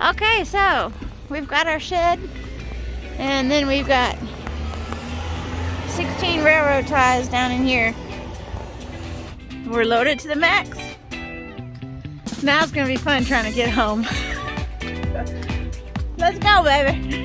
Okay, so we've got our shed, and then we've got 16 railroad ties down in here. We're loaded to the max. Now it's gonna be fun trying to get home. Let's go, baby.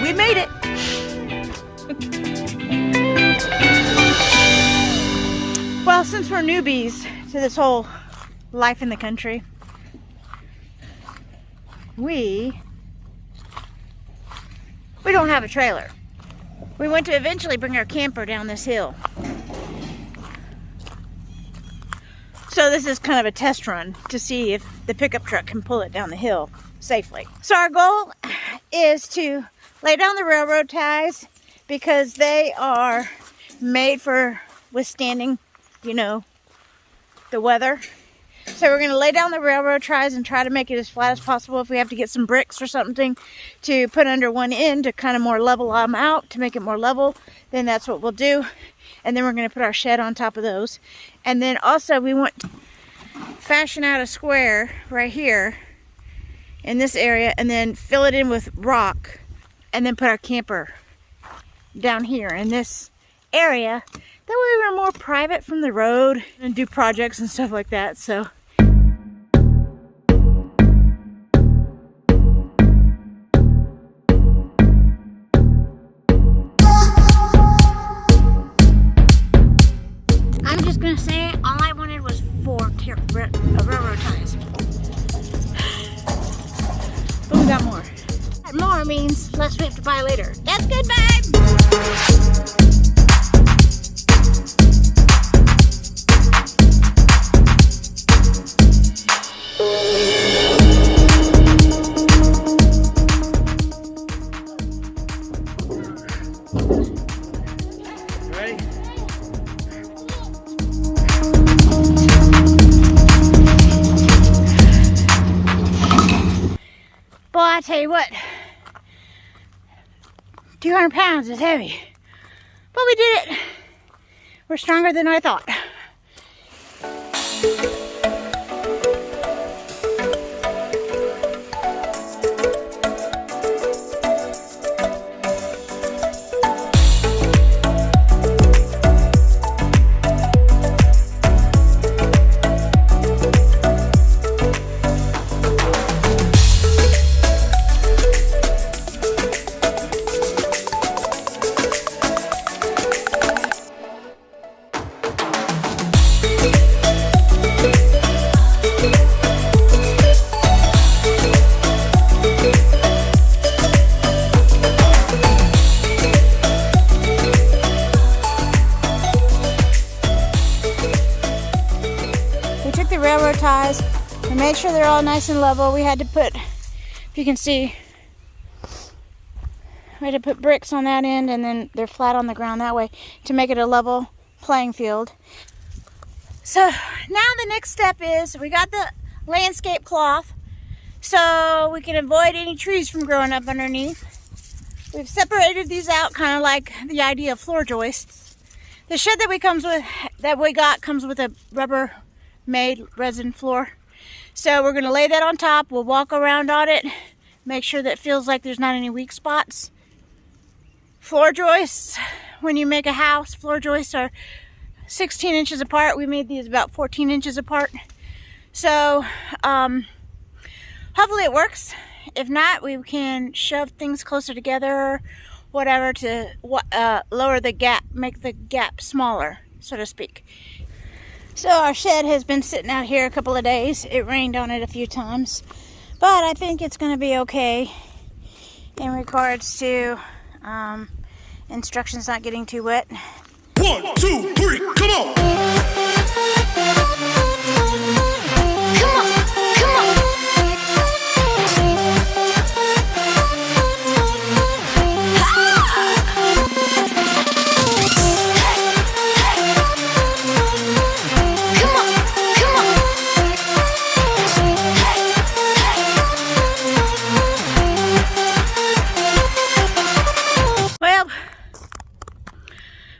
We made it. Well, since we're newbies to this whole life in the country, we don't have a trailer. We want to eventually bring our camper down this hill. So this is kind of a test run to see if the pickup truck can pull it down the hill safely. So our goal is to lay down the railroad ties because they are made for withstanding, you know, the weather. So we're going to lay down the railroad ties and try to make it as flat as possible. If we have to get some bricks or something to put under one end to kind of more level them out, to make it more level, then that's what we'll do. And then we're going to put our shed on top of those. And then also we want to fashion out a square right here in this area and then fill it in with rock and then put our camper down here in this area. That way we're more private from the road and do projects and stuff like that. So I'm just gonna say all I wanted was 4 railroad ties. But we got more. More means less we have to buy later. That's good, babe! Ready? Boy, I tell you what, 200 pounds is heavy, but we did it. We're stronger than I thought. Railroad ties. We made sure they're all nice and level. We had to put, if you can see, we had to put bricks on that end and then they're flat on the ground that way to make it a level playing field. So now the next step is we got the landscape cloth so we can avoid any trees from growing up underneath. We've separated these out, kind of like the idea of floor joists. The shed that we got comes with a Rubbermaid resin floor. So we're going to lay that on top. We'll walk around on it, make sure that it feels like there's not any weak spots. Floor joists, when you make a house, floor joists are 16 inches apart. We made these about 14 inches apart. So hopefully it works. If not, we can shove things closer together, whatever, to lower the gap, make the gap smaller, so to speak. So our shed has been sitting out here a couple of days. It rained on it a few times, but I think it's going to be okay in regards to Instructions not getting too wet. 1, 2, 3, come on! Come on, come on.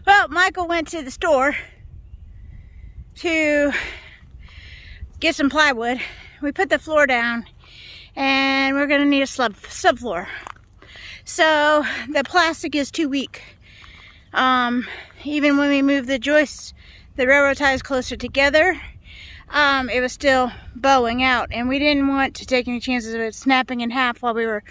Well, Michael went to the store to get some plywood. We put the floor down and we're gonna need a subfloor. So the plastic is too weak. Even when we moved the joists, the railroad ties closer together, it was still bowing out, and we didn't want to take any chances of it snapping in half while we were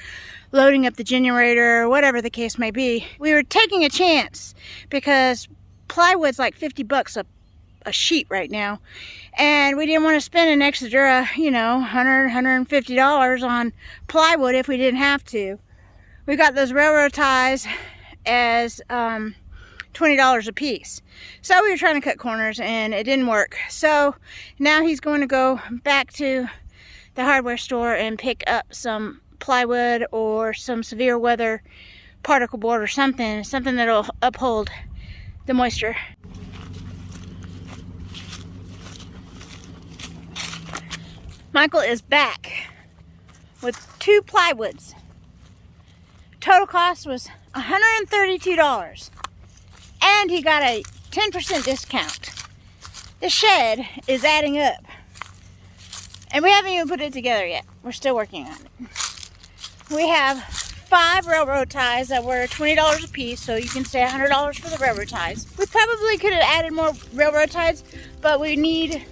loading up the generator or whatever the case may be. We were taking a chance because plywood's like 50 bucks a sheet right now, and we didn't want to spend an extra, you know, $150 on plywood if we didn't have to. We got those railroad ties as $20 a piece. So we were trying to cut corners and it didn't work. So now he's going to go back to the hardware store and pick up some plywood or some severe weather particle board or something that'll uphold the moisture. Michael is back with 2 plywoods. Total cost was $132, and he got a 10% discount. The shed is adding up, and we haven't even put it together yet. We're still working on it. We have 5 railroad ties that were $20 a piece, so you can say $100 for the railroad ties. We probably could have added more railroad ties, but we need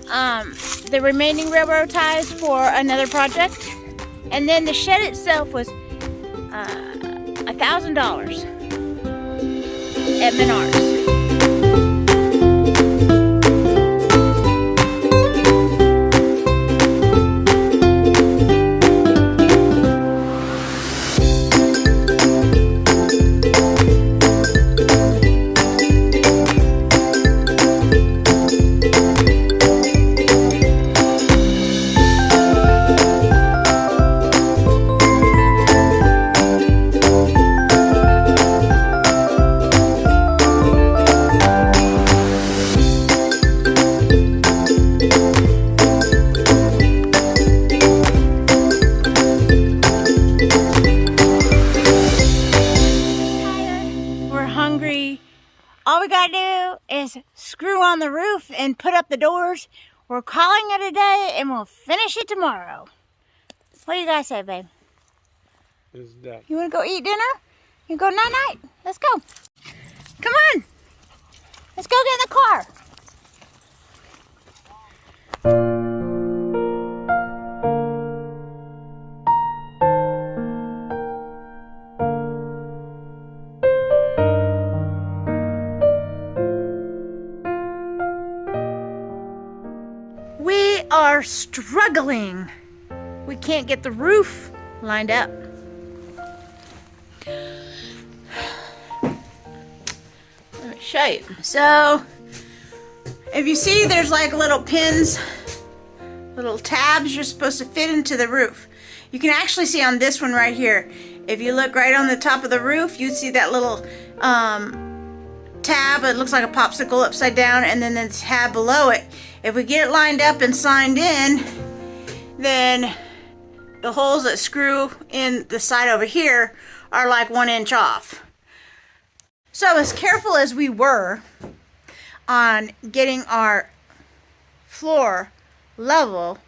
the remaining railroad ties for another project. And then the shed itself was $1,000 at Menards. All we gotta do is screw on the roof and put up the doors. We're calling it a day and we'll finish it tomorrow. What do you guys say, babe? Is that? You wanna go eat dinner? You go night-night. Let's go. Come on. Let's go get in the car. We are struggling. We can't get the roof lined up. Let me show you. So, if you see, there's like little pins, little tabs you're supposed to fit into the roof. You can actually see on this one right here. If you look right on the top of the roof, you see that little tab. It looks like a popsicle upside down, and then the tab below it. If we get it lined up and signed in, then the holes that screw in the side over here are like 1 inch off. So as careful as we were on getting our floor level,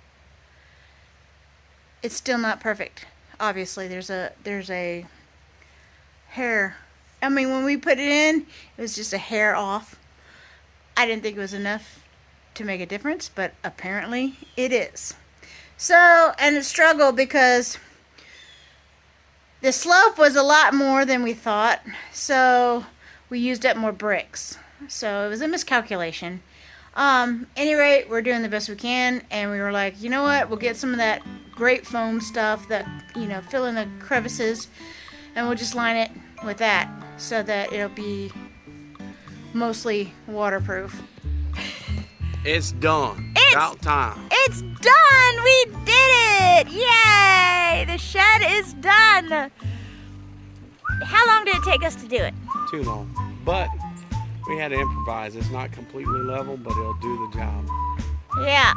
it's still not perfect. Obviously there's a hair. I mean, when we put it in, it was just a hair off. I didn't think it was enough to make a difference, but apparently it is. So, and a struggle because the slope was a lot more than we thought, so we used up more bricks. So it was a miscalculation. Any rate, we're doing the best we can, and we were like, you know what, we'll get some of that great foam stuff that, you know, fill in the crevices, and we'll just line it with that. so that it'll be mostly waterproof. It's done. It's- About time. It's done! We did it! Yay! The shed is done. How long did it take us to do it? Too long. But we had to improvise. It's not completely level, but it'll do the job. Yeah.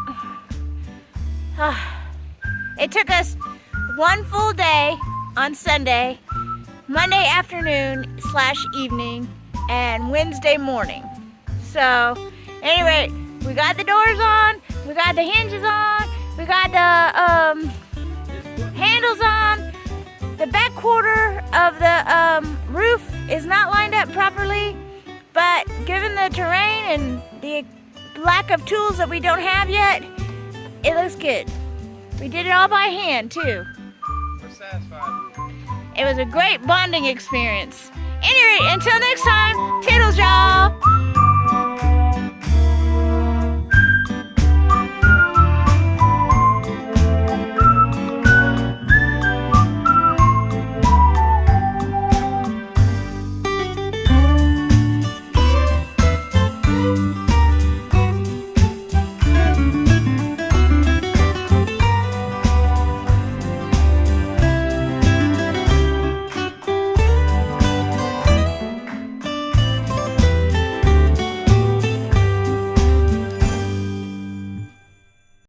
It took us one full day on Sunday, Monday afternoon / evening, and Wednesday morning. So, anyway, we got the doors on, we got the hinges on, we got the handles on. The back quarter of the roof is not lined up properly, but given the terrain and the lack of tools that we don't have yet, it looks good. We did it all by hand too. We're satisfied with it. It was a great bonding experience. Anyway, until next time, toodles y'all!